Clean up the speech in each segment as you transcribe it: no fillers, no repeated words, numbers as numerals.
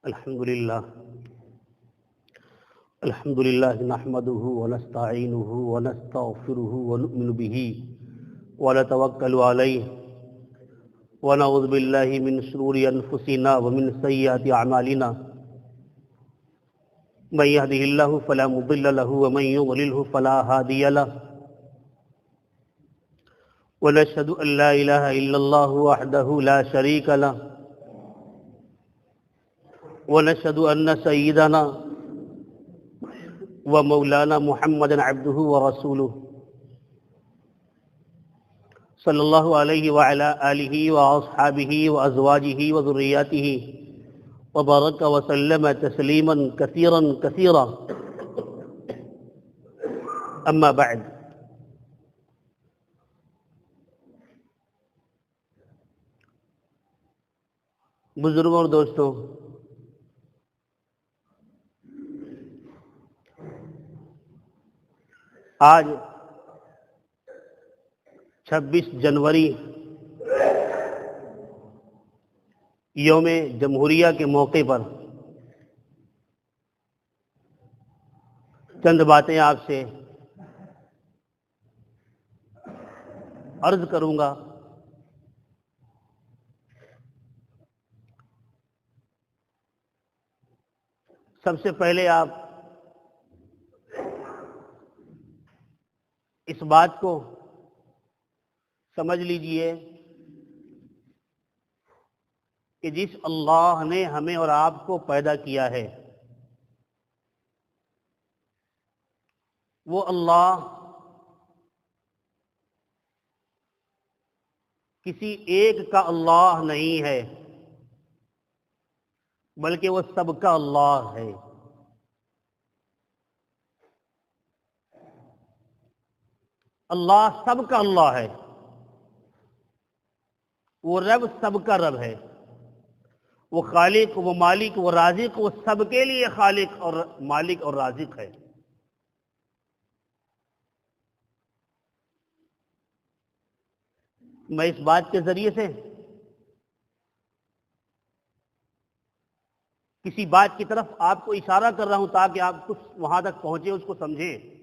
الحمد لله نحمده ونستعينه ونستغفره ونؤمن به ونتوكل عليه ونعوذ بالله من شرور أنفسنا ومن سيئات أعمالنا من يهده الله فلا مضل له ومن يضلله فلا هادي له ونشهد أن لا إله إلا الله وحده لا شريك له ونشهد أن سيدنا ومولانا محمد عبده ورسوله صلى الله عليه وعلى آله وأصحابه وأزواجه وذرياته وبارك وسلم تسليما كثيرا كثيرا أما بعد بزرگوں اور دوستوں، آج 26 جنوری یوم جمہوریہ کے موقع پر چند باتیں آپ سے عرض کروں گا۔ سب سے پہلے آپ اس بات کو سمجھ لیجئے کہ جس اللہ نے ہمیں اور آپ کو پیدا کیا ہے، وہ اللہ کسی ایک کا اللہ نہیں ہے، بلکہ وہ سب کا اللہ ہے۔ اللہ سب کا اللہ ہے، وہ رب سب کا رب ہے، وہ خالق، وہ مالک، وہ رازق، وہ سب کے لیے خالق اور مالک اور رازق ہے۔ میں اس بات کے ذریعے سے کسی بات کی طرف آپ کو اشارہ کر رہا ہوں تاکہ آپ کچھ وہاں تک پہنچے، اس کو سمجھیں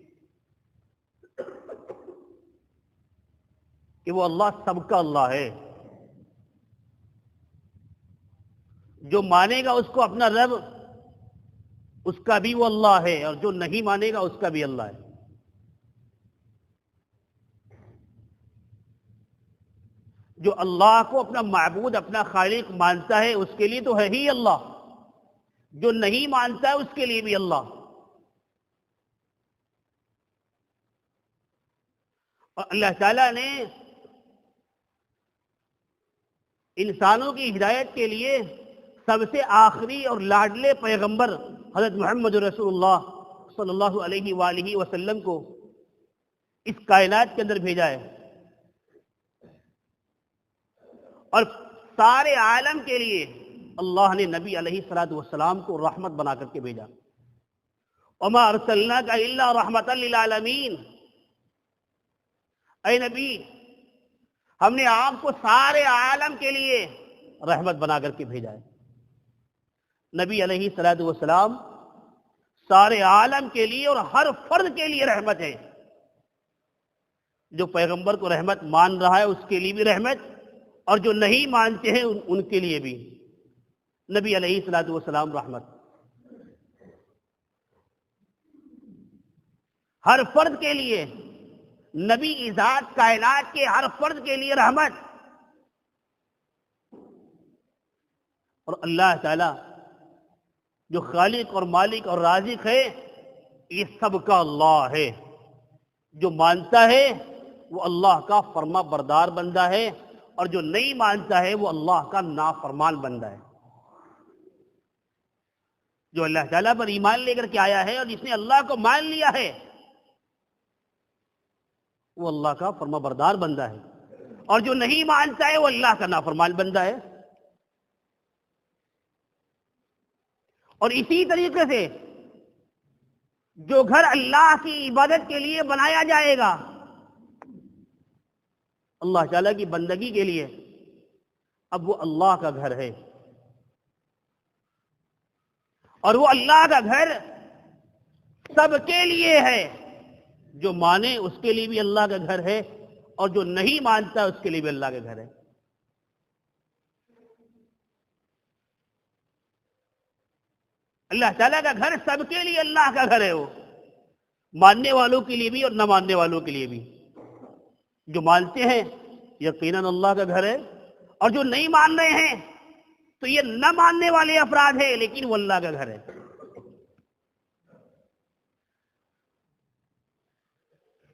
کہ وہ اللہ سب کا اللہ ہے۔ جو مانے گا اس کو اپنا رب، اس کا بھی وہ اللہ ہے، اور جو نہیں مانے گا اس کا بھی اللہ ہے۔ جو اللہ کو اپنا معبود، اپنا خالق مانتا ہے، اس کے لیے تو ہے ہی اللہ، جو نہیں مانتا ہے اس کے لیے بھی اللہ۔ اور اللہ تعالیٰ نے انسانوں کی ہدایت کے لیے سب سے آخری اور لاڈلے پیغمبر حضرت محمد رسول اللہ صلی اللہ علیہ وآلہ وسلم کو اس کائنات کے اندر بھیجا ہے، اور سارے عالم کے لیے اللہ نے نبی علیہ السلام کو رحمت بنا کر کے بھیجا۔ وما ارسلناک الا رحمتا للعالمین، اے نبی، ہم نے آپ کو سارے عالم کے لیے رحمت بنا کر کے بھیجا ہے۔ نبی علیہ السلام سارے عالم کے لیے اور ہر فرد کے لیے رحمت ہے۔ جو پیغمبر کو رحمت مان رہا ہے اس کے لیے بھی رحمت، اور جو نہیں مانتے ہیں ان کے لیے بھی نبی علیہ السلام رحمت۔ ہر فرد کے لیے نبی ذات، کائنات کے ہر فرد کے لیے رحمت۔ اور اللہ تعالی جو خالق اور مالک اور رازق ہے، یہ سب کا اللہ ہے۔ جو مانتا ہے وہ اللہ کا فرما بردار بندہ ہے، اور جو نہیں مانتا ہے وہ اللہ کا نافرمان بندہ ہے۔ جو اللہ تعالیٰ پر ایمان لے کر کے آیا ہے اور جس نے اللہ کو مان لیا ہے، وہ اللہ کا فرما بردار بندہ ہے، اور جو نہیں مانتا ہے وہ اللہ کا نافرمان بندہ ہے۔ اور اسی طریقے سے جو گھر اللہ کی عبادت کے لیے بنایا جائے گا، اللہ تعالیٰ کی بندگی کے لیے، اب وہ اللہ کا گھر ہے۔ اور وہ اللہ کا گھر سب کے لیے ہے. جو مانے اس کے لیے بھی اللہ کا گھر ہے اور جو نہیں مانتا اس کے لیے بھی اللہ کا گھر ہے. اللہ تعالیٰ کا گھر سب کے لیے اللہ کا گھر ہے. وہ ماننے والوں کے لیے بھی اور نہ ماننے والوں کے لیے بھی. جو مانتے ہیں یقیناً اللہ کا گھر ہے، اور جو نہیں مان رہے ہیں تو یہ نہ ماننے والے افراد ہیں، لیکن وہ اللہ کا گھر ہے.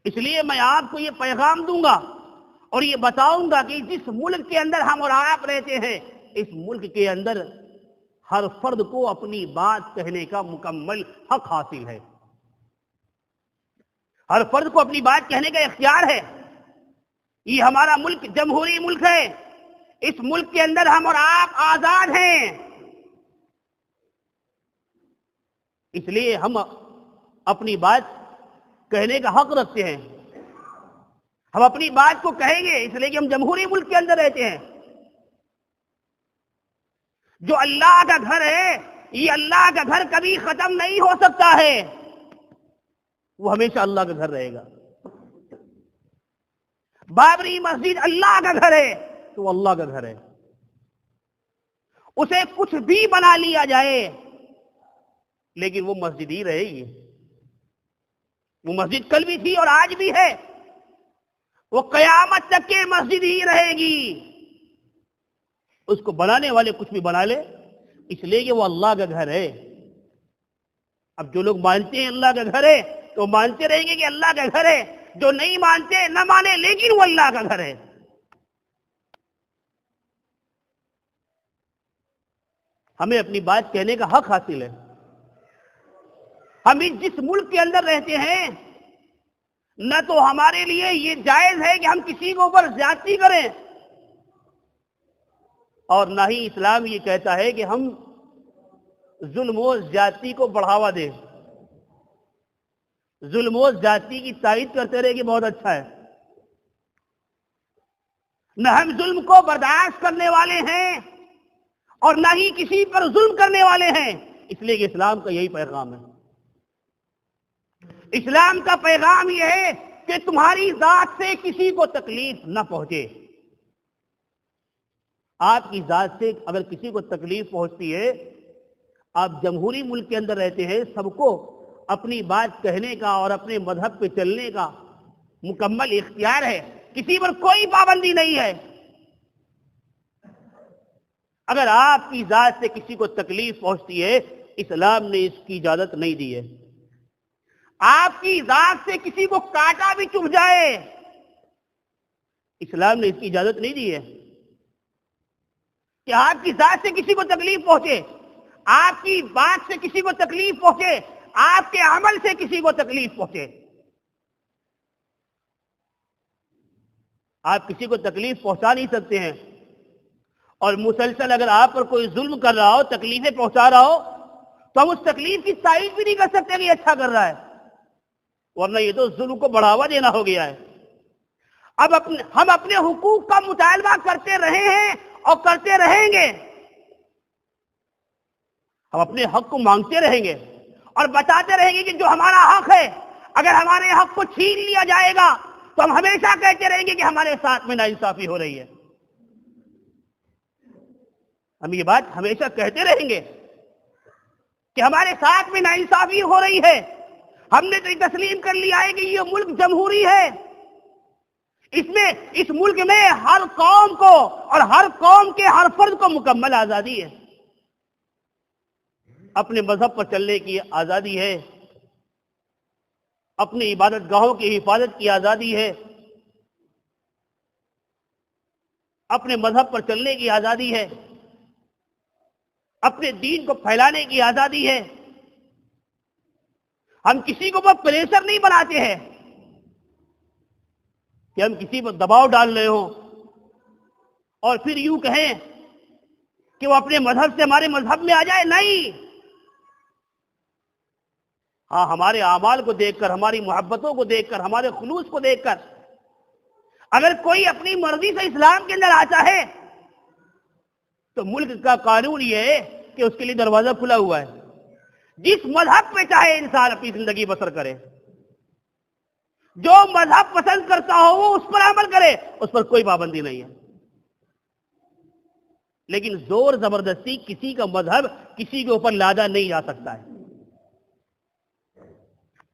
اس لیے میں آپ کو یہ پیغام دوں گا اور یہ بتاؤں گا کہ جس ملک کے اندر ہم اور آپ رہتے ہیں، اس ملک کے اندر ہر فرد کو اپنی بات کہنے کا مکمل حق حاصل ہے. ہر فرد کو اپنی بات کہنے کا اختیار ہے. یہ ہمارا ملک جمہوری ملک ہے. اس ملک کے اندر ہم اور آپ آزاد ہیں. اس لیے ہم اپنی بات کہنے کا حق رکھتے ہیں. ہم اپنی بات کو کہیں گے اس لیے کہ ہم جمہوری ملک کے اندر رہتے ہیں. جو اللہ کا گھر ہے، یہ اللہ کا گھر کبھی ختم نہیں ہو سکتا ہے. وہ ہمیشہ اللہ کا گھر رہے گا. بابری مسجد اللہ کا گھر ہے تو وہ اللہ کا گھر ہے. اسے کچھ بھی بنا لیا جائے لیکن وہ مسجد ہی رہے گی. وہ مسجد کل بھی تھی اور آج بھی ہے. وہ قیامت تک کے مسجد ہی رہے گی. اس کو بنانے والے کچھ بھی بنا لے، اس لیے کہ وہ اللہ کا گھر ہے. اب جو لوگ مانتے ہیں اللہ کا گھر ہے تو مانتے رہیں گے کہ اللہ کا گھر ہے. جو نہیں مانتے نہ مانے، لیکن وہ اللہ کا گھر ہے. ہمیں اپنی بات کہنے کا حق حاصل ہے. ہم جس ملک کے اندر رہتے ہیں، نہ تو ہمارے لیے یہ جائز ہے کہ ہم کسی کے اوپر زیادتی کریں، اور نہ ہی اسلام یہ کہتا ہے کہ ہم ظلم و زیادتی کو بڑھاوا دیں. ظلم و زیادتی کی تائید کرتے رہے کہ بہت اچھا ہے. نہ ہم ظلم کو برداشت کرنے والے ہیں اور نہ ہی کسی پر ظلم کرنے والے ہیں، اس لیے کہ اسلام کا یہی پیغام ہے. اسلام کا پیغام یہ ہے کہ تمہاری ذات سے کسی کو تکلیف نہ پہنچے. آپ کی ذات سے اگر کسی کو تکلیف پہنچتی ہے، آپ جمہوری ملک کے اندر رہتے ہیں، سب کو اپنی بات کہنے کا اور اپنے مذہب پہ چلنے کا مکمل اختیار ہے. کسی پر کوئی پابندی نہیں ہے. اگر آپ کی ذات سے کسی کو تکلیف پہنچتی ہے، اسلام نے اس کی اجازت نہیں دی ہے. آپ کی ذات سے کسی کو کاٹا بھی چبھ جائے، اسلام نے اس کی اجازت نہیں دی ہے. کہ آپ کی ذات سے کسی کو تکلیف پہنچے، آپ کی بات سے کسی کو تکلیف پہنچے، آپ کے عمل سے کسی کو تکلیف پہنچے. آپ کسی کو تکلیف پہنچا نہیں سکتے ہیں، اور مسلسل اگر آپ پر کوئی ظلم کر رہا ہو، تکلیفیں پہنچا رہا ہو، تو ہم اس تکلیف کی تائید بھی نہیں کر سکتے کہ یہ اچھا کر رہا ہے، ورنہ یہ تو ظلم کو بڑھاوا دینا ہو گیا ہے. اب ہم اپنے حقوق کا مطالبہ کرتے رہے ہیں اور کرتے رہیں گے. ہم اپنے حق کو مانگتے رہیں گے اور بتاتے رہیں گے کہ جو ہمارا حق ہے، اگر ہمارے حق کو چھین لیا جائے گا تو ہم ہمیشہ کہتے رہیں گے کہ ہمارے ساتھ میں ناانصافی ہو رہی ہے. ہم یہ بات ہمیشہ کہتے رہیں گے کہ ہمارے ساتھ میں ناانصافی ہو رہی ہے. ہم نے تو یہ تسلیم کر لیا ہے کہ یہ ملک جمہوری ہے. اس ملک میں ہر قوم کو اور ہر قوم کے ہر فرد کو مکمل آزادی ہے. اپنے مذہب پر چلنے کی آزادی ہے، اپنی عبادت گاہوں کی حفاظت کی آزادی ہے، اپنے مذہب پر چلنے کی آزادی ہے، اپنے دین کو پھیلانے کی آزادی ہے. ہم کسی کو پریشر نہیں بناتے ہیں کہ ہم کسی پر دباؤ ڈال رہے ہوں اور پھر یوں کہیں کہ وہ اپنے مذہب سے ہمارے مذہب میں آ جائے. نہیں. ہاں، ہمارے اعمال کو دیکھ کر، ہماری محبتوں کو دیکھ کر، ہمارے خلوص کو دیکھ کر اگر کوئی اپنی مرضی سے اسلام کے اندر آتا ہے تو ملک کا قانون یہ ہے کہ اس کے لیے دروازہ کھلا ہوا ہے. جس مذہب پہ چاہے انسان اپنی زندگی بسر کرے، جو مذہب پسند کرتا ہو وہ اس پر عمل کرے، اس پر کوئی پابندی نہیں ہے۔ لیکن زور زبردستی کسی کا مذہب کسی کے اوپر لادا نہیں جا سکتا ہے،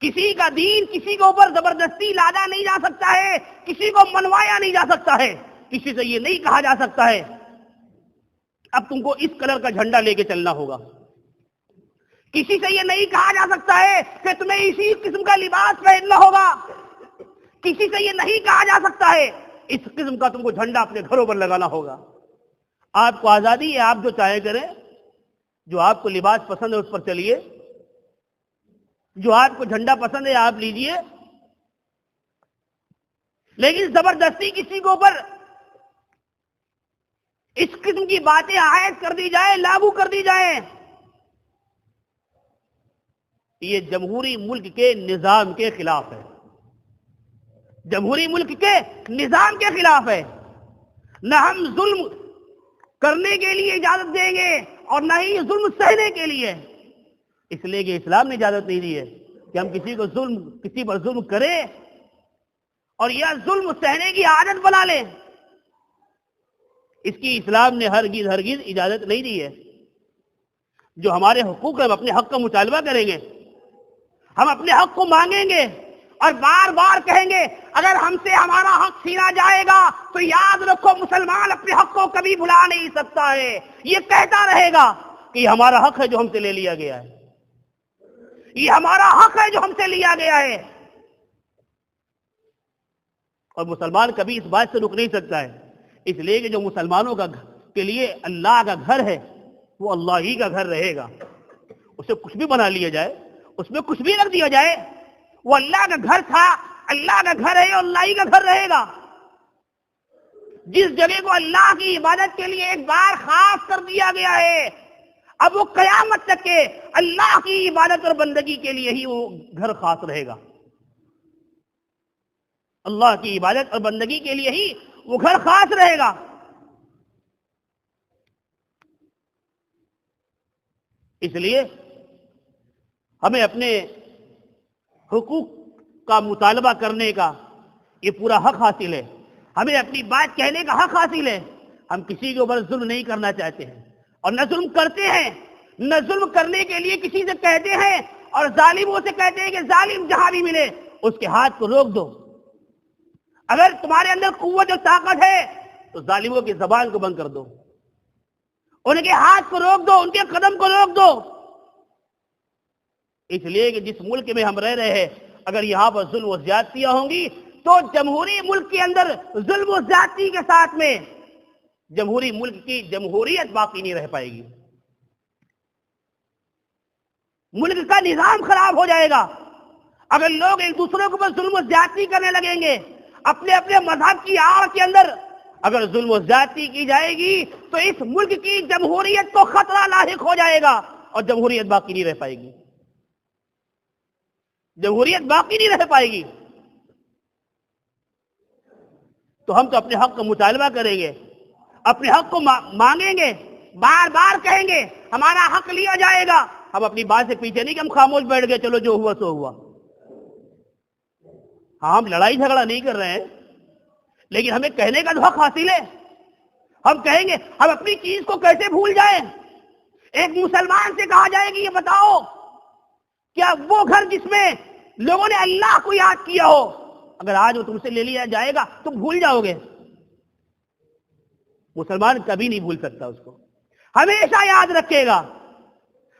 کسی کا دین کسی کے اوپر زبردستی لادا نہیں جا سکتا ہے، کسی کو منوایا نہیں جا سکتا ہے، کسی سے یہ نہیں کہا جا سکتا ہے اب تم کو اس کلر کا جھنڈا لے کے چلنا ہوگا، کسی سے یہ نہیں کہا جا سکتا ہے کہ تمہیں اسی قسم کا لباس پہننا ہوگا، کسی سے یہ نہیں کہا جا سکتا ہے اس قسم کا تم کو جھنڈا اپنے گھروں پر لگانا ہوگا۔ آپ کو آزادی ہے، آپ جو چاہے کریں، جو آپ کو لباس پسند ہے اس پر چلیے، جو آپ کو جھنڈا پسند ہے آپ لیجئے، لیکن زبردستی کسی کے اوپر اس قسم کی باتیں عائد کر دی جائے، لاگو کر دی جائیں، یہ جمہوری ملک کے نظام کے خلاف ہے، جمہوری ملک کے نظام کے خلاف ہے۔ نہ ہم ظلم کرنے کے لیے اجازت دیں گے اور نہ ہی ظلم سہنے کے لیے، اس لیے کہ اسلام نے اجازت نہیں دی ہے کہ ہم کسی پر ظلم کریں اور یا ظلم سہنے کی عادت بنا لیں، اس کی اسلام نے ہرگز اجازت نہیں دی ہے۔ جو ہمارے حقوق ہیں ہم اپنے حق کا مطالبہ کریں گے، ہم اپنے حق کو مانگیں گے اور بار بار کہیں گے اگر ہم سے ہمارا حق چھینا جائے گا تو یاد رکھو مسلمان اپنے حق کو کبھی بھلا نہیں سکتا ہے، یہ کہتا رہے گا کہ یہ ہمارا حق ہے جو ہم سے لے لیا گیا ہے، یہ ہمارا حق ہے جو ہم سے لیا گیا ہے، اور مسلمان کبھی اس بات سے رک نہیں سکتا ہے، اس لیے کہ جو مسلمانوں کے لیے اللہ کا گھر ہے وہ اللہ ہی کا گھر رہے گا، اسے کچھ بھی بنا لیا جائے، اس میں کچھ بھی رکھ دیا جائے، وہ اللہ کا گھر تھا، اللہ کا گھر ہے اور اللہ ہی کا گھر رہے گا۔ جس جگہ کو اللہ کی عبادت کے لیے ایک بار خاص کر دیا گیا ہے، اب وہ قیامت تک کے اللہ کی عبادت اور بندگی کے لیے ہی وہ گھر خاص رہے گا، اللہ کی عبادت اور بندگی کے لیے ہی وہ گھر خاص رہے گا۔ اس لیے ہمیں اپنے حقوق کا مطالبہ کرنے کا یہ پورا حق حاصل ہے، ہمیں اپنی بات کہنے کا حق حاصل ہے، ہم کسی کے اوپر ظلم نہیں کرنا چاہتے ہیں اور نہ ظلم کرتے ہیں، نہ ظلم کرنے کے لیے کسی سے کہتے ہیں اور ظالموں سے کہتے ہیں کہ ظالم جہاں بھی ملے اس کے ہاتھ کو روک دو۔ اگر تمہارے اندر قوت اور طاقت ہے تو ظالموں کی زبان کو بند کر دو، ان کے ہاتھ کو روک دو، ان کے قدم کو روک دو، اس لیے کہ جس ملک میں ہم رہ رہے ہیں اگر یہاں پر ظلم و زیادتیاں ہوں گی تو جمہوری ملک کے اندر ظلم و زیادتی کے ساتھ میں جمہوری ملک کی جمہوریت باقی نہیں رہ پائے گی، ملک کا نظام خراب ہو جائے گا۔ اگر لوگ ایک دوسرے کے اوپر ظلم و زیادتی کرنے لگیں گے، اپنے اپنے مذہب کی آڑ کے اندر اگر ظلم و زیادتی کی جائے گی تو اس ملک کی جمہوریت کو خطرہ لاحق ہو جائے گا اور جمہوریت باقی نہیں رہ پائے گی، جمہوریت باقی نہیں رہ پائے گی۔ تو ہم تو اپنے حق کا مطالبہ کریں گے، اپنے حق کو مانگیں گے، بار بار کہیں گے ہمارا حق لیا جائے گا، ہم اپنی بات سے پیچھے نہیں کہ ہم خاموش بیٹھ گئے چلو جو ہوا سو ہوا۔ ہاں ہم لڑائی جھگڑا نہیں کر رہے ہیں، لیکن ہمیں کہنے کا تو حق حاصل ہے، ہم کہیں گے ہم اپنی چیز کو کیسے بھول جائیں۔ ایک مسلمان سے کہا جائے گی یہ بتاؤ کیا وہ گھر جس میں لوگوں نے اللہ کو یاد کیا ہو اگر آج وہ تم سے لے لیا جائے گا تم بھول جاؤ گے؟ مسلمان کبھی نہیں بھول سکتا، اس کو ہمیشہ یاد رکھے گا،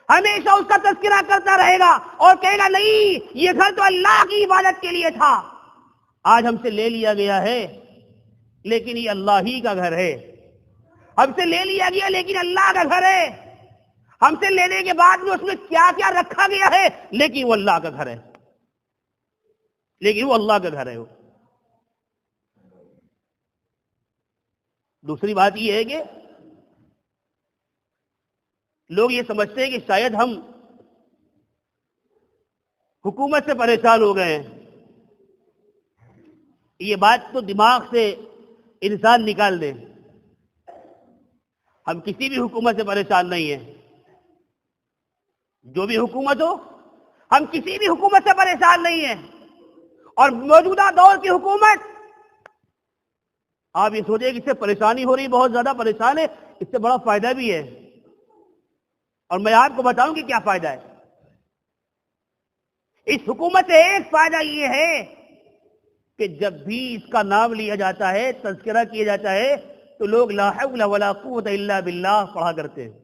ہمیشہ اس کا تذکرہ کرتا رہے گا اور کہے گا نہیں یہ گھر تو اللہ کی عبادت کے لیے تھا، آج ہم سے لے لیا گیا ہے لیکن یہ اللہ ہی کا گھر ہے، ہم سے لے لیا گیا لیکن اللہ کا گھر ہے، ہم سے لینے کے بعد میں اس میں کیا کیا رکھا گیا ہے لیکن وہ اللہ کا گھر ہے، لیکن وہ اللہ کا گھر ہے۔ دوسری بات یہ ہے کہ لوگ یہ سمجھتے ہیں کہ شاید ہم حکومت سے پریشان ہو گئے ہیں، یہ بات تو دماغ سے انسان نکال دے، ہم کسی بھی حکومت سے پریشان نہیں ہیں، جو بھی حکومت ہو، ہم کسی بھی حکومت سے پریشان نہیں ہیں، اور موجودہ دور کی حکومت، آپ یہ سوچیں کہ اس سے پریشانی ہو رہی، بہت زیادہ پریشان ہے، اس سے بڑا فائدہ بھی ہے، اور میں آپ کو بتاؤں کہ کیا فائدہ ہے۔ اس حکومت سے ایک فائدہ یہ ہے کہ جب بھی اس کا نام لیا جاتا ہے، تذکرہ کیا جاتا ہے، تو لوگ لا حول ولا قوت الا باللہ پڑھا کرتے ہیں۔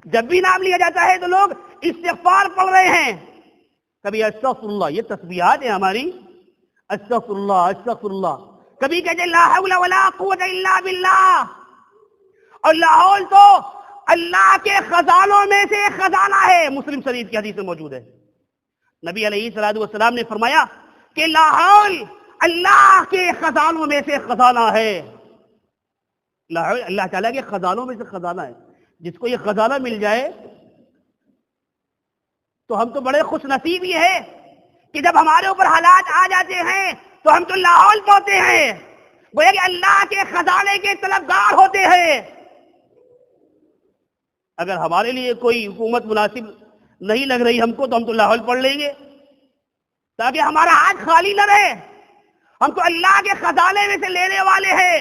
جب بھی نام لیا جاتا ہے تو لوگ استغفار پڑھ رہے ہیں، کبھی استغفر اللہ، یہ تسبیحات ہیں ہماری، استغفر اللہ استغفر اللہ، کبھی کہتے ہیں لا حول ولا قوت الا باللہ۔ اور لاحول تو اللہ کے خزانوں میں سے ایک خزانہ ہے، مسلم شریف کی حدیث میں موجود ہے، نبی علیہ الصلوۃ والسلام نے فرمایا کہ لاحول اللہ کے خزانوں میں سے خزانہ ہے۔ لاحول اللہ تعالیٰ کے خزانوں میں سے خزانہ ہے، جس کو یہ خزانہ مل جائے تو ہم تو بڑے خوش نصیب ہی ہیں کہ جب ہمارے اوپر حالات آ جاتے ہیں تو ہم تو لاحول پڑھتے ہیں، گویا کہ اللہ کے خزانے کے طلبگار ہوتے ہیں۔ اگر ہمارے لیے کوئی حکومت مناسب نہیں لگ رہی ہم کو تو ہم تو لاحول پڑھ لیں گے تاکہ ہمارا ہاتھ خالی نہ رہے، ہم تو اللہ کے خزانے میں سے لینے والے ہیں،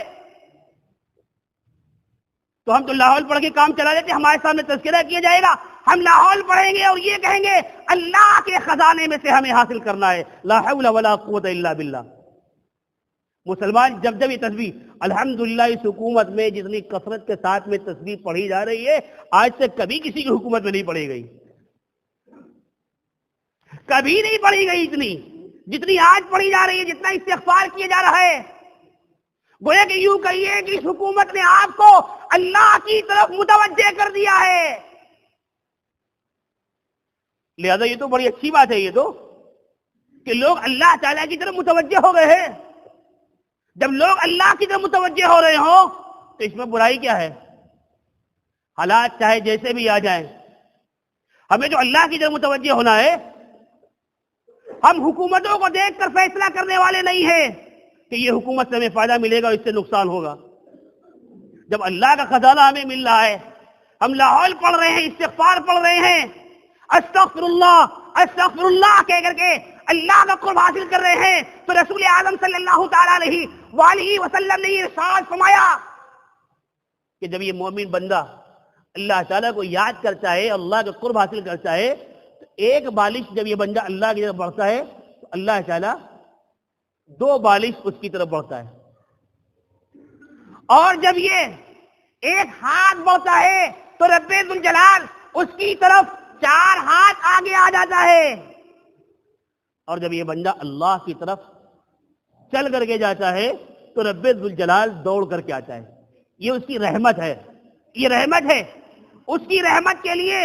تو ہم تو لاحول پڑھ کے کام چلا دیتے، ہمارے سامنے تذکرہ کیا جائے گا، ہم لاحول پڑھیں گے اور یہ کہیں گے اللہ کے خزانے میں سے ہمیں حاصل کرنا ہے، لا حول ولا قوت الا باللہ۔ مسلمان جب جب یہ تسبیح الحمدللہ اس حکومت میں جتنی کثرت کے ساتھ میں تسبیح پڑھی جا رہی ہے، آج تک کبھی کسی کی حکومت میں نہیں پڑھی گئی، کبھی نہیں پڑھی گئی اتنی جتنی آج پڑھی جا رہی ہے، جتنا استغفار کیا جا رہا ہے۔ گویا کہ یوں کہیے کہ اس حکومت نے آپ کو اللہ کی طرف متوجہ کر دیا ہے، لہذا یہ تو بڑی اچھی بات ہے، یہ تو کہ لوگ اللہ تعالیٰ کی طرف متوجہ ہو گئے ہیں۔ جب لوگ اللہ کی طرف متوجہ ہو رہے ہوں تو اس میں برائی کیا ہے؟ حالات چاہے جیسے بھی آ جائیں، ہمیں جو اللہ کی طرف متوجہ ہونا ہے، ہم حکومتوں کو دیکھ کر فیصلہ کرنے والے نہیں ہیں کہ یہ حکومت سے ہمیں فائدہ ملے گا اور اس سے نقصان ہوگا۔ جب اللہ کا خزانہ ہمیں مل رہا ہے، ہم لاحول پڑھ رہے ہیں، استغفار پڑھ رہے ہیں، استغفر اللہ کہہ کر کے اللہ کا قرب حاصل کر رہے ہیں، تو رسول اعظم صلی اللہ تعالی علیہ وآلہ وسلم نے یہ ارشاد فرمایا کہ جب یہ مومن بندہ اللہ تعالیٰ کو یاد کرتا ہے، اللہ کا قرب حاصل کرتا ہے، تو ایک بالش جب یہ بندہ اللہ کی طرف بڑھتا ہے تو اللہ تعالیٰ 2 بالش اس کی طرف بڑھتا ہے، اور جب یہ ایک ہاتھ بڑھتا ہے تو رب ذوالجلال اس کی طرف 4 ہاتھ آگے آ جاتا ہے، اور جب یہ بندہ اللہ کی طرف چل کر کے جاتا ہے تو رب ذوالجلال دوڑ کر کے آتا ہے۔ یہ اس کی رحمت ہے، یہ رحمت ہے۔ اس کی رحمت کے لیے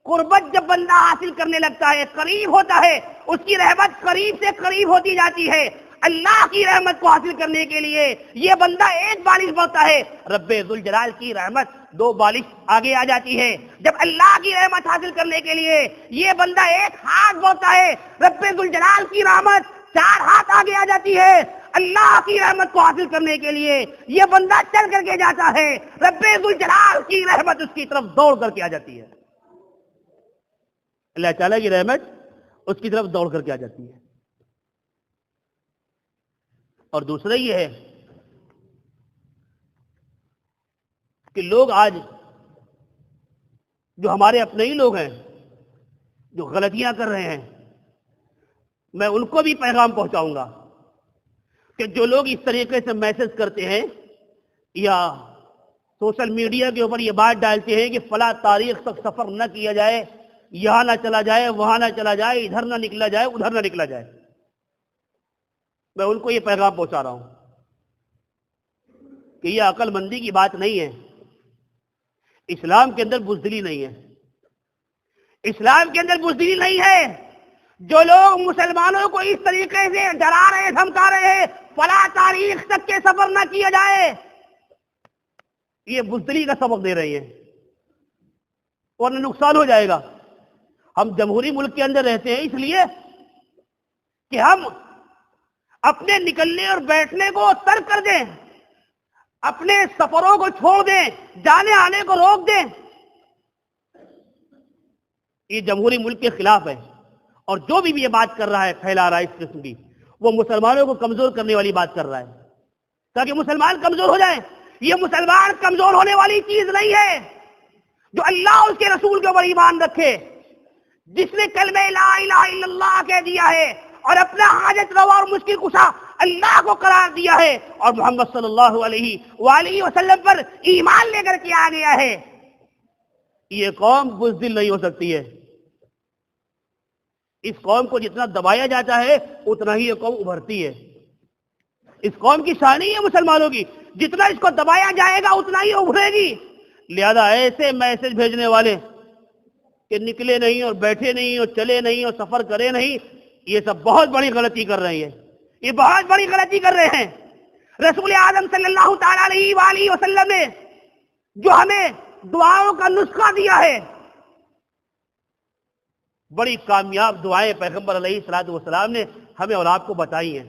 قربت جب بندہ حاصل کرنے لگتا ہے، قریب ہوتا ہے، اس کی رحمت قریب سے قریب ہوتی جاتی ہے۔ اللہ کی رحمت کو حاصل کرنے کے لیے یہ بندہ 1 بالش بڑھتا ہے، رب ذوالجلال کی رحمت 2 بالش آگے آ جاتی ہے۔ جب اللہ کی رحمت حاصل کرنے کے لیے یہ بندہ 1 ہاتھ بڑھتا ہے، رب ذوالجلال کی رحمت 4 ہاتھ آگے آ جاتی ہے۔ اللہ کی رحمت کو حاصل کرنے کے لیے یہ بندہ چل کر کے جاتا ہے، رب ذوالجلال کی رحمت اس کی طرف دوڑ کر کے آ جاتی ہے، اللہ تعالیٰ کی رحمت اس کی طرف دوڑ کر کے آ جاتی ہے۔ اور دوسرا یہ ہے کہ لوگ آج جو ہمارے اپنے ہی لوگ ہیں جو غلطیاں کر رہے ہیں، میں ان کو بھی پیغام پہنچاؤں گا کہ جو لوگ اس طریقے سے میسج کرتے ہیں یا سوشل میڈیا کے اوپر یہ بات ڈالتے ہیں کہ فلاں تاریخ تک سفر نہ کیا جائے، یہاں نہ چلا جائے، وہاں نہ چلا جائے، ادھر نہ نکلا جائے، ادھر نہ نکلا جائے، میں ان کو یہ پیغام پہنچا رہا ہوں کہ یہ عقل مندی کی بات نہیں ہے، اسلام کے اندر بزدلی نہیں ہے، اسلام کے اندر بزدلی نہیں ہے۔ جو لوگ مسلمانوں کو اس طریقے سے ڈرا رہے، دھمکا رہے ہیں فلاں تاریخ تک کے سفر نہ کیا جائے، یہ بزدلی کا سبب دے رہے ہیں، ورنہ نقصان ہو جائے گا۔ ہم جمہوری ملک کے اندر رہتے ہیں اس لیے کہ ہم اپنے نکلنے اور بیٹھنے کو ترک کر دیں، اپنے سفروں کو چھوڑ دیں، جانے آنے کو روک دیں، یہ جمہوری ملک کے خلاف ہے، اور جو بھی یہ بات کر رہا ہے، پھیلا رہا ہے اس قسم کی، وہ مسلمانوں کو کمزور کرنے والی بات کر رہا ہے تاکہ مسلمان کمزور ہو جائیں۔ یہ مسلمان کمزور ہونے والی چیز نہیں ہے۔ جو اللہ اور اس کے رسول کے اوپر ایمان رکھے، جس نے کلمہ لا الہ الا اللہ کہہ دیا ہے اور اپنا حاجت روا اور مشکل کشا اللہ کو قرار دیا ہے، اور محمد صلی اللہ علیہ وآلہ وسلم پر ایمان لے کر کے آ گیا ہے، یہ قوم بزدل نہیں ہو سکتی ہے۔ اس قوم کو جتنا دبایا جاتا ہے اتنا ہی یہ قوم ابھرتی ہے۔ اس قوم کی شان نہیں ہے مسلمانوں کی، جتنا اس کو دبایا جائے گا اتنا ہی ابھرے گی۔ لہذا ایسے میسج بھیجنے والے کہ نکلے نہیں اور بیٹھے نہیں اور چلے نہیں اور سفر کرے نہیں، یہ سب بہت بڑی غلطی کر رہے ہیں، یہ بہت بڑی غلطی کر رہے ہیں۔ رسول اعظم صلی اللہ تعالی علیہ وآلہ وسلم نے جو ہمیں دعاؤں کا نسخہ دیا ہے، بڑی کامیاب دعائیں پیغمبر علیہ الصلوۃ والسلام نے ہمیں اور آپ کو بتائی ہیں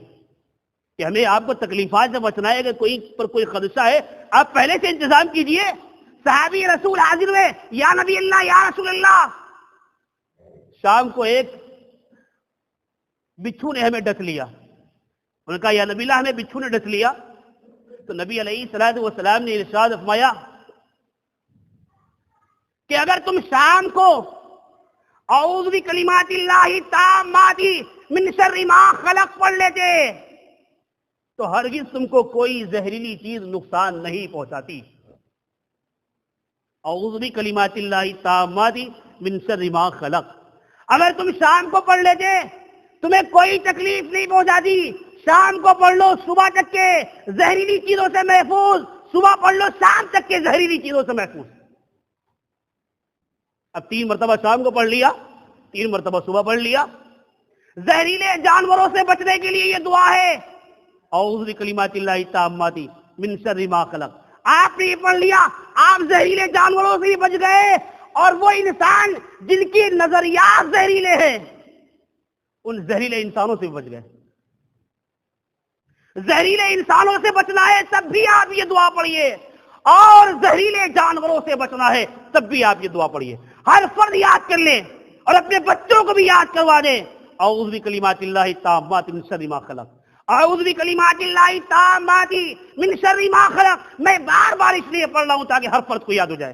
کہ ہمیں آپ کو تکلیفات سے بچنا ہے، کہ کوئی پر کوئی خدشہ ہے آپ پہلے سے انتظام کیجئے۔ صحابی رسول حاضر ہوئے، یا نبی اللہ یا رسول اللہ، شام کو ایک بچھو نے ہمیں ڈس لیا۔ انہوں نے کہا یا نبی اللہ ہمیں بچھو نے ڈس لیا، تو نبی علیہ الصلوۃ والسلام نے ارشاد فرمایا کہ اگر تم شام کو اعوذ بکلمات اللہ التامات من شر ما خلق پڑھ لیتے تو ہرگز تم کو کوئی زہریلی چیز نقصان نہیں پہنچاتی۔ اعوذ بکلمات اللہ التامات من شر ما خلق، اگر تم شام کو پڑھ لیتے تمہیں کوئی تکلیف نہیں پہنچاتی۔ شام کو پڑھ لو صبح تک کے زہریلی چیزوں سے محفوظ، صبح پڑھ لو شام تک کے زہریلی چیزوں سے محفوظ۔ اب 3 مرتبہ شام کو پڑھ لیا، 3 مرتبہ صبح پڑھ لیا۔ زہریلے جانوروں سے بچنے کے لیے یہ دعا ہے، اعوذ بکلمات اللہ التامات من شر ما خلق۔ آپ نے یہ پڑھ لیا، آپ زہریلے جانوروں سے ہی بچ گئے، اور وہ انسان جن کی نظریات زہریلے ہیں ان زہریلے انسانوں سے بچ گئے۔ زہریلے انسانوں سے بچنا ہے تب بھی آپ یہ دعا پڑھیے، اور زہریلے جانوروں سے بچنا ہے تب بھی آپ یہ دعا پڑھیے۔ ہر فرد یاد کر لیں اور اپنے بچوں کو بھی یاد کروا دیں، اعوذ بکلمات اللہ التامات من شر ما خلق، اعوذ بکلمات اللہ التامات من شر ما خلق۔ میں بار بار اس لیے پڑھ رہا ہوں تاکہ ہر فرد کو یاد ہو جائے،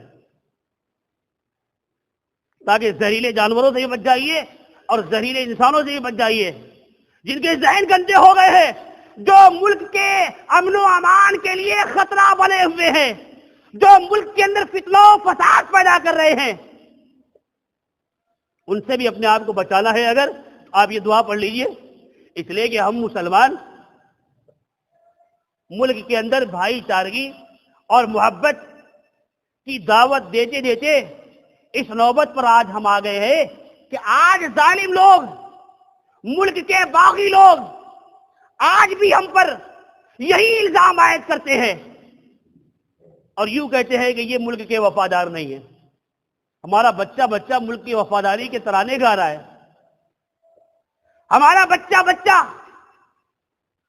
تاکہ زہریلے جانوروں سے بھی بچ جائیے اور زہریلے انسانوں سے بھی بچ جائیے، جن کے ذہن گندے ہو گئے ہیں، جو ملک کے امن و امان کے لیے خطرہ بنے ہوئے ہیں، جو ملک کے اندر فتنہ و فساد پیدا کر رہے ہیں، ان سے بھی اپنے آپ کو بچانا ہے۔ اگر آپ یہ دعا پڑھ لیجئے، اس لیے کہ ہم مسلمان ملک کے اندر بھائی چارگی اور محبت کی دعوت دیتے دیتے اس نوبت پر آج ہم آ گئے ہیں کہ آج ظالم لوگ، ملک کے باغی لوگ آج بھی ہم پر یہی الزام عائد کرتے ہیں اور یوں کہتے ہیں کہ یہ ملک کے وفادار نہیں ہیں۔ ہمارا بچہ بچہ ملک کی وفاداری کے ترانے گا رہا ہے، ہمارا بچہ بچہ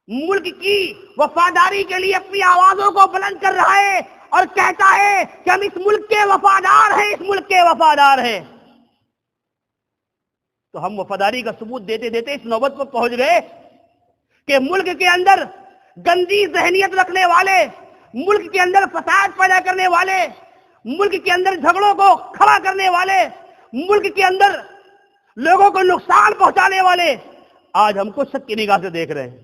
ملک کی وفاداری کے لیے اپنی آوازوں کو بلند کر رہا ہے اور کہتا ہے کہ ہم اس ملک کے وفادار ہیں، اس ملک کے وفادار ہیں۔ تو ہم وفاداری کا ثبوت دیتے دیتے اس نوبت پر پہنچ گئے کہ ملک کے اندر گندی ذہنیت رکھنے والے، ملک کے اندر فساد پیدا کرنے والے، ملک کے اندر جھگڑوں کو کھڑا کرنے والے، ملک کے اندر لوگوں کو نقصان پہنچانے والے آج ہم کو شک کی نگاہ سے دیکھ رہے ہیں۔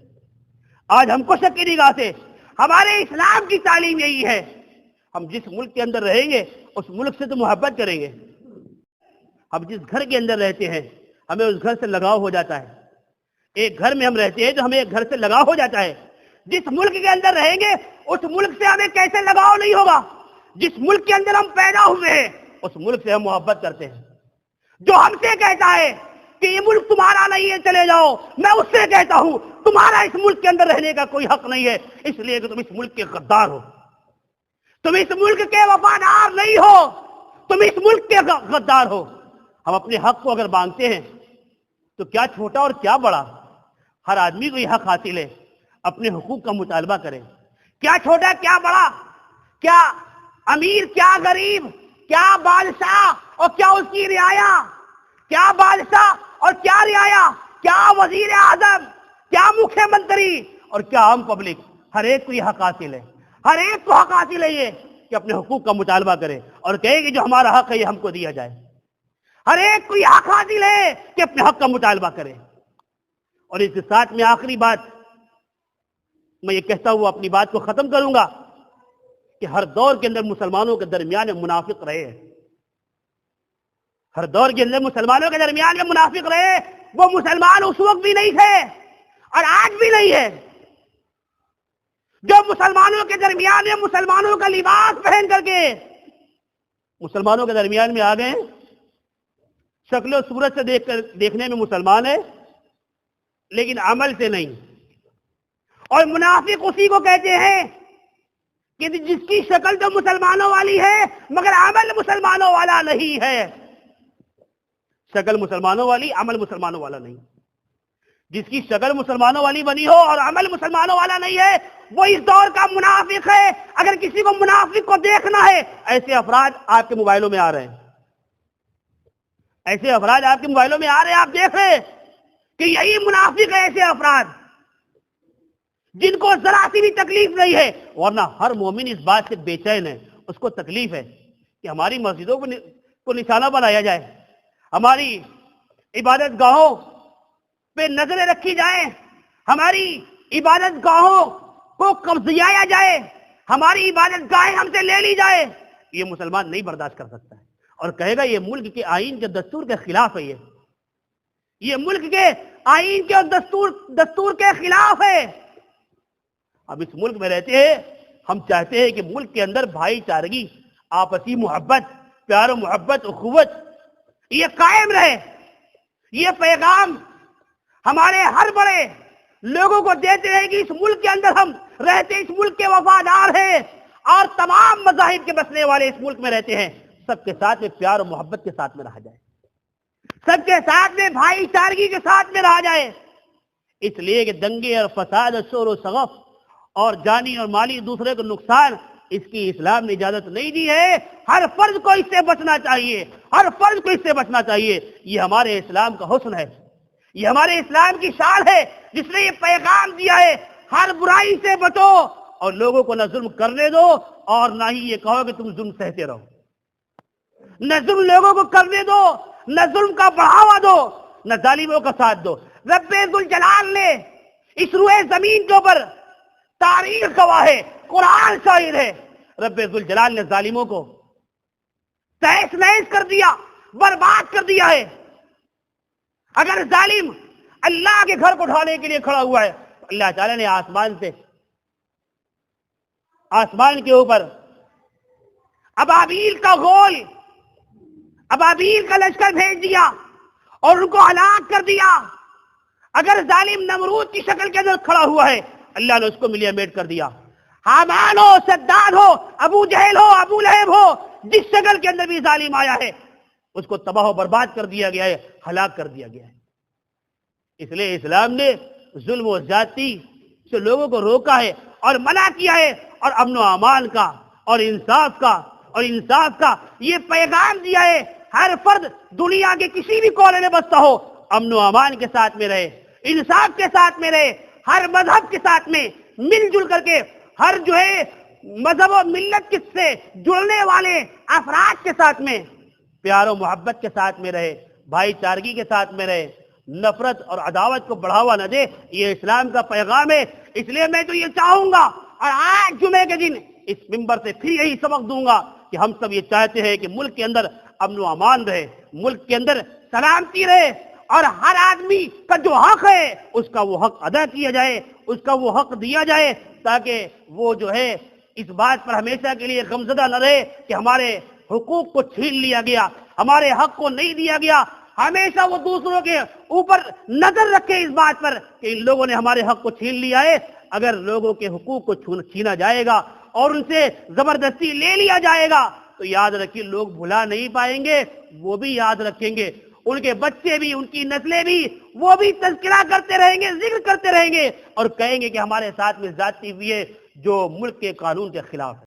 آج ہم کو شک کی نگاہ سے، ہمارے اسلام کی تعلیم یہی ہے، ہم جس ملک کے اندر رہیں گے اس ملک سے تو محبت کریں گے۔ ہم جس گھر کے اندر رہتے ہیں ہمیں اس گھر سے لگاؤ ہو جاتا ہے، ایک گھر میں ہم رہتے ہیں تو ہمیں ایک گھر سے لگاؤ ہو جاتا ہے۔ جس ملک کے اندر رہیں گے اس ملک سے ہمیں کیسے لگاؤ نہیں ہوگا؟ جس ملک کے اندر ہم پیدا ہوئے ہیں اس ملک سے ہم محبت کرتے ہیں۔ جو ہم سے کہتا ہے کہ یہ ملک تمہارا نہیں ہے چلے جاؤ، میں اس سے کہتا ہوں تمہارا اس ملک کے اندر رہنے کا کوئی حق نہیں ہے، اس لیے کہ تم اس ملک کے غدار ہو، تم اس ملک کے وفادار نہیں ہو، تم اس ملک کے غدار ہو۔ ہم اپنے حق کو اگر مانگتے ہیں تو کیا چھوٹا اور کیا بڑا، ہر آدمی کو یہ حق حاصل ہے اپنے حقوق کا مطالبہ کرے، کیا چھوٹا کیا بڑا، کیا امیر کیا غریب، کیا بادشاہ اور کیا اس کی رعایا، کیا بادشاہ اور کیا رعایا، کیا وزیر اعظم، کیا مکھیہ منتری اور کیا عام پبلک، ہر ایک کو یہ حق حاصل ہے، ہر ایک کو حق حاصل ہے یہ کہ اپنے حقوق کا مطالبہ کرے اور کہے کہ جو ہمارا حق ہے یہ ہم کو دیا جائے۔ ہر ایک کو یہ حق حاصل ہے کہ اپنے حق کا مطالبہ کرے۔ اور اس کے ساتھ میں آخری بات میں یہ کہتا ہوا اپنی بات کو ختم کروں گا کہ ہر دور کے اندر مسلمانوں کے درمیان منافق رہے ہیں، ہر دور کے اندر مسلمانوں کے درمیان میں منافق رہے۔ وہ مسلمان اس وقت بھی نہیں تھے اور آج بھی نہیں ہے جو مسلمانوں کے درمیان میں مسلمانوں کا لباس پہن کر کے مسلمانوں کے درمیان میں آ گئے، شکل و صورت سے دیکھنے میں مسلمان ہے لیکن عمل سے نہیں۔ اور منافق اسی کو کہتے ہیں کہ جس کی شکل تو مسلمانوں والی ہے مگر عمل مسلمانوں والا نہیں ہے۔ شکل مسلمانوں والی، عمل مسلمانوں والا نہیں۔ جس کی شکل مسلمانوں والی بنی ہو اور عمل مسلمانوں والا نہیں ہے وہ اس دور کا منافق ہے۔ اگر کسی کو منافق کو دیکھنا ہے، ایسے افراد آپ کے موبائلوں میں آ رہے ہیں، ایسے افراد آپ کے موبائلوں میں آ رہے ہیں، آپ دیکھ رہے ہیں کہ یہی منافق ہے، ایسے افراد جن کو ذرا سی بھی تکلیف نہیں ہے۔ ورنہ ہر مومن اس بات سے بے چین ہے، اس کو تکلیف ہے کہ ہماری مسجدوں کو نشانہ بنایا جائے، ہماری عبادت گاہوں پہ نظریں رکھی جائیں، ہماری عبادت گاہوں کو قبضایا جائے، ہماری عبادت گاہیں ہم سے لے لی جائے۔ یہ مسلمان نہیں برداشت کر سکتا ہے اور کہے گا یہ ملک کے آئین کے دستور کے خلاف ہے، یہ ملک کے آئین کے دستور کے خلاف ہے۔ اب اس ملک میں رہتے ہیں، ہم چاہتے ہیں کہ ملک کے اندر بھائی چارگی، آپسی محبت، پیار و محبت، اخوت یہ قائم رہے۔ یہ پیغام ہمارے ہر بڑے لوگوں کو دیتے ہیں کہ اس ملک کے اندر ہم رہتے، اس ملک کے وفادار ہیں اور تمام مذاہب کے بسنے والے اس ملک میں رہتے ہیں، سب کے ساتھ میں پیار و محبت کے ساتھ میں رہا جائے، سب کے ساتھ میں بھائی چارگی کے ساتھ میں رہا جائے۔ اس لیے کہ دنگے اور فساد اور شور و شغف اور جانی اور مالی دوسرے کو نقصان، اس کی اسلام نے اجازت نہیں دی ہے۔ ہر فرد کو اس سے بچنا چاہیے، ہر فرد کو اس سے بچنا چاہیے۔ یہ ہمارے اسلام کا حسن ہے، یہ ہمارے اسلام کی شان ہے جس نے یہ پیغام دیا ہے، ہر برائی سے بچو اور لوگوں کو نہ ظلم کرنے دو اور نہ ہی یہ کہو کہ تم ظلم سہتے رہو۔ نہ ظلم لوگوں کو کرنے دو، نہ ظلم کا بڑھاوا دو، نہ ظالموں کا ساتھ دو۔ رب ذوالجلال نے اس روئے زمین کے اوپر، تاریخ گواہ ہے، قرآن شاہد ہے، رب ذوالجلال نے ظالموں کو تہس نہس کر دیا، برباد کر دیا ہے۔ اگر ظالم اللہ کے گھر کو ڈھانے کے لیے کھڑا ہوا ہے تو اللہ تعالیٰ نے آسمان کے اوپر ابابیل کا غول، ابابیل کا لشکر بھیج دیا اور ان کو ہلاک کر دیا۔ اگر ظالم نمرود کی شکل کے اندر کھڑا ہوا ہے، اللہ نے اس کو ملیا میٹ کر دیا۔ حامان ہو، سداد ہو، ابو جہل ہو، ابو لہب ہو، جس شکل کے اندر بھی ظالم آیا ہے اس کو تباہ و برباد کر دیا گیا ہے، ہلاک کر دیا گیا ہے۔ اس لیے اسلام نے ظلم و زیادتی سے لوگوں کو روکا ہے اور منع کیا ہے، اور امن و امان کا اور انصاف کا یہ پیغام دیا ہے۔ ہر فرد دنیا کے کسی بھی کونے میں بستا ہو، امن و امان کے ساتھ میں رہے، انصاف کے ساتھ میں رہے، ہر مذہب کے ساتھ میں مل جل کر کے، ہر مذہب و ملت سے جڑنے والے افراد کے ساتھ میں پیار و محبت کے ساتھ میں رہے، بھائی چارگی کے ساتھ میں رہے، نفرت اور عداوت کو بڑھاوا نہ دے۔ یہ اسلام کا پیغام ہے۔ اس لیے میں تو یہ چاہوں گا اور آج جمعے کے دن اس منبر سے پھر یہی سبق دوں گا کہ ہم سب یہ چاہتے ہیں کہ ملک کے اندر امن و امان رہے، ملک کے اندر سلامتی رہے، اور ہر آدمی کا جو حق ہے اس کا وہ حق ادا کیا جائے، اس کا وہ حق دیا جائے، تاکہ وہ اس بات پر ہمیشہ کے لیے غمزدہ نہ رہے کہ ہمارے حقوق کو چھین لیا گیا، ہمارے حق کو نہیں دیا گیا۔ ہمیشہ وہ دوسروں کے اوپر نظر رکھے اس بات پر کہ ان لوگوں نے ہمارے حق کو چھین لیا ہے۔ اگر لوگوں کے حقوق کو چھینا جائے گا اور ان سے زبردستی لے لیا جائے گا تو یاد رکھیے لوگ بھلا نہیں پائیں گے، وہ بھی یاد رکھیں گے، ان کے بچے بھی، ان کی نسلیں بھی، وہ بھی تذکرہ کرتے رہیں گے، ذکر کرتے رہیں گے اور کہیں گے کہ ہمارے ساتھ میں زیادتی ہوئی ہے جو ملک کے قانون کے خلاف ہے۔